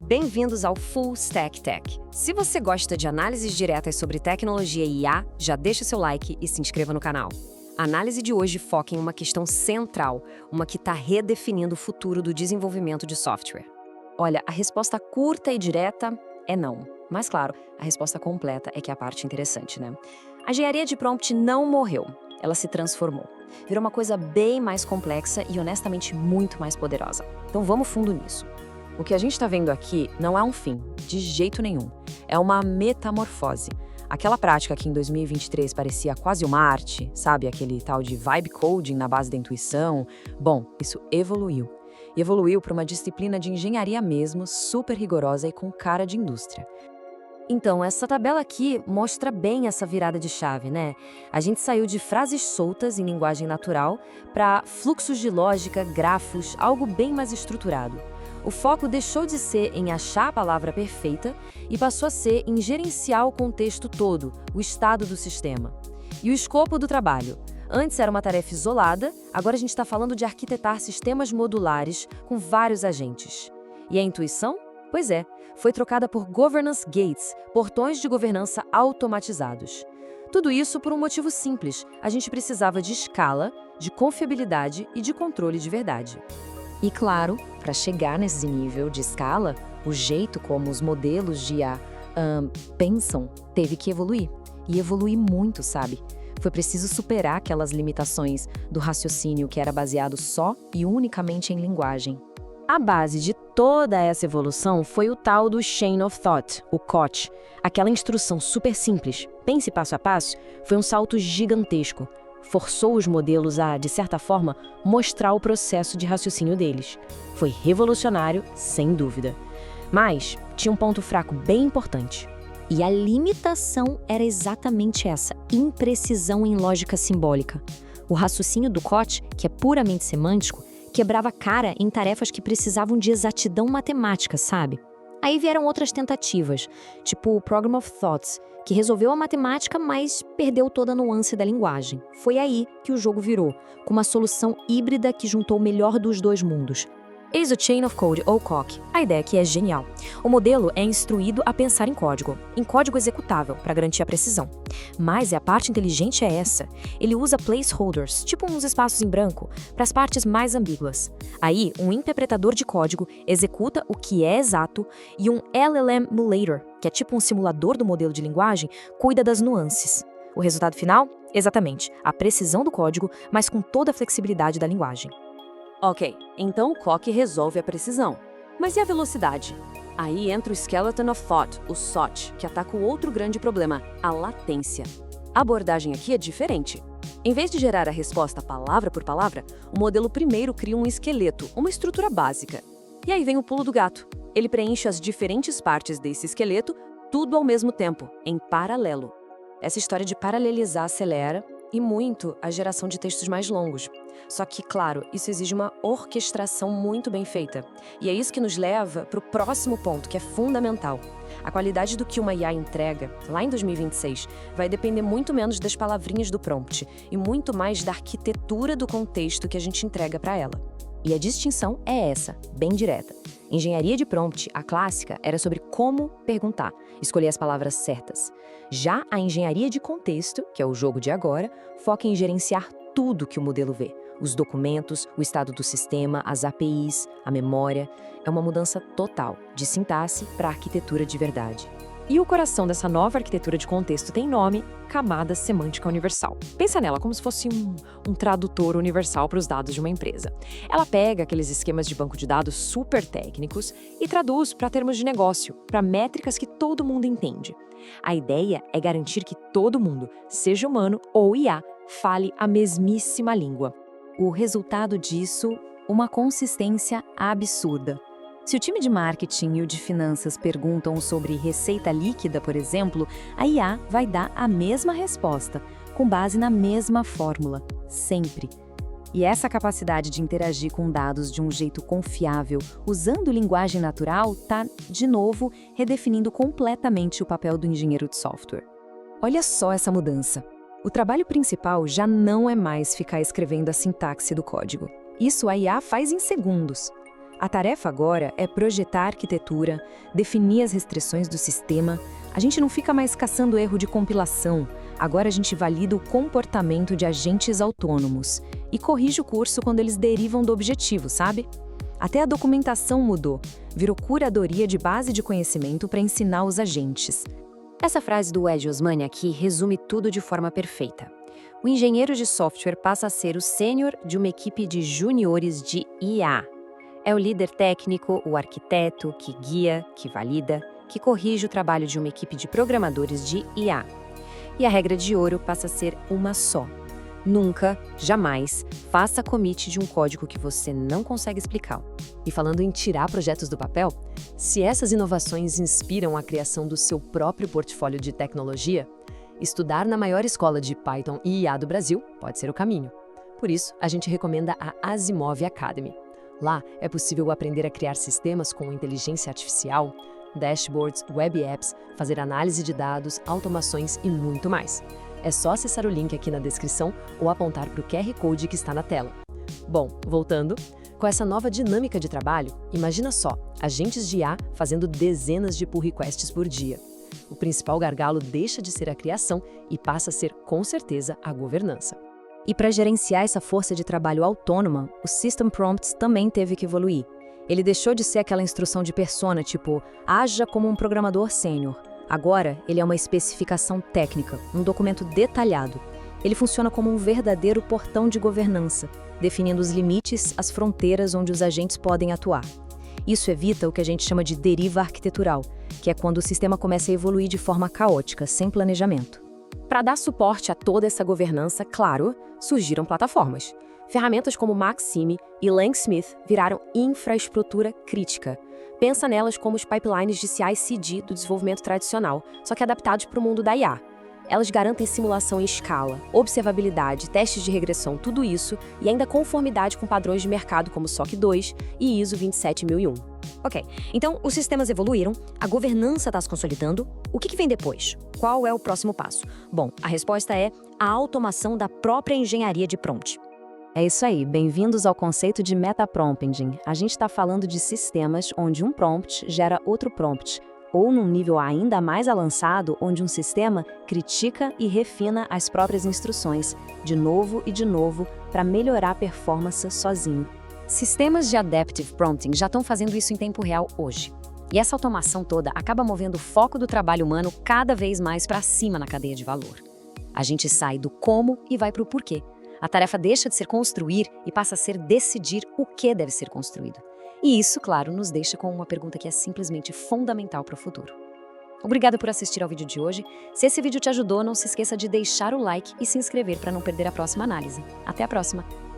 Bem-vindos ao Full Stack Tech. Se você gosta de análises diretas sobre tecnologia e IA, já deixa seu like e se inscreva no canal. A análise de hoje foca em uma questão central, uma que está redefinindo o futuro do desenvolvimento de software. Olha, a resposta curta e direta é não. Mas, claro, a resposta completa é que é a parte interessante, né? A engenharia de prompt não morreu, ela se transformou. Virou uma coisa bem mais complexa e, honestamente, muito mais poderosa. Então vamos fundo nisso. O que a gente está vendo aqui não é um fim, de jeito nenhum. É uma metamorfose. Aquela prática que em 2023 parecia quase uma arte, sabe? Aquele tal de vibe coding na base da intuição. Bom, isso evoluiu. E evoluiu para uma disciplina de engenharia mesmo, super rigorosa e com cara de indústria. Então, essa tabela aqui mostra bem essa virada de chave, né? A gente saiu de frases soltas em linguagem natural para fluxos de lógica, grafos, algo bem mais estruturado. O foco deixou de ser em achar a palavra perfeita e passou a ser em gerenciar o contexto todo, o estado do sistema. E o escopo do trabalho? Antes era uma tarefa isolada, agora a gente está falando de arquitetar sistemas modulares com vários agentes. E a intuição? Pois é, foi trocada por governance gates, portões de governança automatizados. Tudo isso por um motivo simples: a gente precisava de escala, de confiabilidade e de controle de verdade. E claro, para chegar nesse nível de escala, o jeito como os modelos de IA pensam teve que evoluir. E evoluir muito, sabe? Foi preciso superar aquelas limitações do raciocínio que era baseado só e unicamente em linguagem. A base de toda essa evolução foi o tal do Chain of Thought, o COT. Aquela instrução super simples, pense passo a passo, foi um salto gigantesco. Forçou os modelos a, de certa forma, mostrar o processo de raciocínio deles. Foi revolucionário, sem dúvida. Mas tinha um ponto fraco bem importante. E a limitação era exatamente essa: imprecisão em lógica simbólica. O raciocínio do COT, que é puramente semântico, quebrava cara em tarefas que precisavam de exatidão matemática, sabe? Aí vieram outras tentativas, tipo o Program of Thoughts, que resolveu a matemática, mas perdeu toda a nuance da linguagem. Foi aí que o jogo virou, com uma solução híbrida que juntou o melhor dos dois mundos. Eis o Chain of Code, ou COC. A ideia aqui é genial. O modelo é instruído a pensar em código executável, para garantir a precisão. Mas a parte inteligente é essa. Ele usa placeholders, tipo uns espaços em branco, para as partes mais ambíguas. Aí, um interpretador de código executa o que é exato e um LLM Emulator, que é tipo um simulador do modelo de linguagem, cuida das nuances. O resultado final? Exatamente, a precisão do código, mas com toda a flexibilidade da linguagem. Ok, então o COC resolve a precisão. Mas e a velocidade? Aí entra o Skeleton of Thought, o SOT, que ataca o outro grande problema, a latência. A abordagem aqui é diferente. Em vez de gerar a resposta palavra por palavra, o modelo primeiro cria um esqueleto, uma estrutura básica. E aí vem o pulo do gato. Ele preenche as diferentes partes desse esqueleto, tudo ao mesmo tempo, em paralelo. Essa história de paralelizar acelera e muito a geração de textos mais longos. Só que, claro, isso exige uma orquestração muito bem feita. E é isso que nos leva para o próximo ponto, que é fundamental. A qualidade do que uma IA entrega, lá em 2026, vai depender muito menos das palavrinhas do prompt e muito mais da arquitetura do contexto que a gente entrega para ela. E a distinção é essa, bem direta. Engenharia de prompt, a clássica, era sobre como perguntar, escolher as palavras certas. Já a engenharia de contexto, que é o jogo de agora, foca em gerenciar tudo que o modelo vê. Os documentos, o estado do sistema, as APIs, a memória. É uma mudança total, de sintaxe para arquitetura de verdade. E o coração dessa nova arquitetura de contexto tem nome: camada semântica universal. Pensa nela como se fosse um tradutor universal para os dados de uma empresa. Ela pega aqueles esquemas de banco de dados super técnicos e traduz para termos de negócio, para métricas que todo mundo entende. A ideia é garantir que todo mundo, seja humano ou IA, fale a mesmíssima língua. O resultado disso, uma consistência absurda. Se o time de marketing e o de finanças perguntam sobre receita líquida, por exemplo, a IA vai dar a mesma resposta, com base na mesma fórmula, sempre. E essa capacidade de interagir com dados de um jeito confiável, usando linguagem natural, está, de novo, redefinindo completamente o papel do engenheiro de software. Olha só essa mudança. O trabalho principal já não é mais ficar escrevendo a sintaxe do código. Isso a IA faz em segundos. A tarefa agora é projetar a arquitetura, definir as restrições do sistema. A gente não fica mais caçando erro de compilação. Agora a gente valida o comportamento de agentes autônomos e corrige o curso quando eles derivam do objetivo, sabe? Até a documentação mudou. Virou curadoria de base de conhecimento para ensinar os agentes. Essa frase do Ed Osmani aqui resume tudo de forma perfeita. O engenheiro de software passa a ser o sênior de uma equipe de juniores de IA. É o líder técnico, o arquiteto, que guia, que valida, que corrige o trabalho de uma equipe de programadores de IA. E a regra de ouro passa a ser uma só. Nunca, jamais, faça commit de um código que você não consegue explicar. E falando em tirar projetos do papel, se essas inovações inspiram a criação do seu próprio portfólio de tecnologia, estudar na maior escola de Python e IA do Brasil pode ser o caminho. Por isso, a gente recomenda a Asimov Academy. Lá é possível aprender a criar sistemas com inteligência artificial, dashboards, web apps, fazer análise de dados, automações e muito mais. É só acessar o link aqui na descrição ou apontar para o QR Code que está na tela. Bom, voltando, com essa nova dinâmica de trabalho, imagina só, agentes de IA fazendo dezenas de pull requests por dia. O principal gargalo deixa de ser a criação e passa a ser, com certeza, a governança. E para gerenciar essa força de trabalho autônoma, o System Prompts também teve que evoluir. Ele deixou de ser aquela instrução de persona, tipo, haja como um programador sênior. Agora, ele é uma especificação técnica, um documento detalhado. Ele funciona como um verdadeiro portão de governança, definindo os limites, as fronteiras onde os agentes podem atuar. Isso evita o que a gente chama de deriva arquitetural, que é quando o sistema começa a evoluir de forma caótica, sem planejamento. Para dar suporte a toda essa governança, claro, surgiram plataformas. Ferramentas como Maxime e LangSmith viraram infraestrutura crítica. Pensa nelas como os pipelines de CI/CD do desenvolvimento tradicional, só que adaptados para o mundo da IA. Elas garantem simulação em escala, observabilidade, testes de regressão, tudo isso, e ainda conformidade com padrões de mercado como SOC 2 e ISO 27001. Ok, então os sistemas evoluíram, a governança está se consolidando. O que vem depois? Qual é o próximo passo? Bom, a resposta é a automação da própria engenharia de prompt. É isso aí, bem-vindos ao conceito de metaprompting. A gente está falando de sistemas onde um prompt gera outro prompt, ou num nível ainda mais avançado, onde um sistema critica e refina as próprias instruções, de novo e de novo, para melhorar a performance sozinho. Sistemas de Adaptive Prompting já estão fazendo isso em tempo real hoje. E essa automação toda acaba movendo o foco do trabalho humano cada vez mais para cima na cadeia de valor. A gente sai do como e vai para o porquê. A tarefa deixa de ser construir e passa a ser decidir o que deve ser construído. E isso, claro, nos deixa com uma pergunta que é simplesmente fundamental para o futuro. Obrigada por assistir ao vídeo de hoje. Se esse vídeo te ajudou, não se esqueça de deixar o like e se inscrever para não perder a próxima análise. Até a próxima!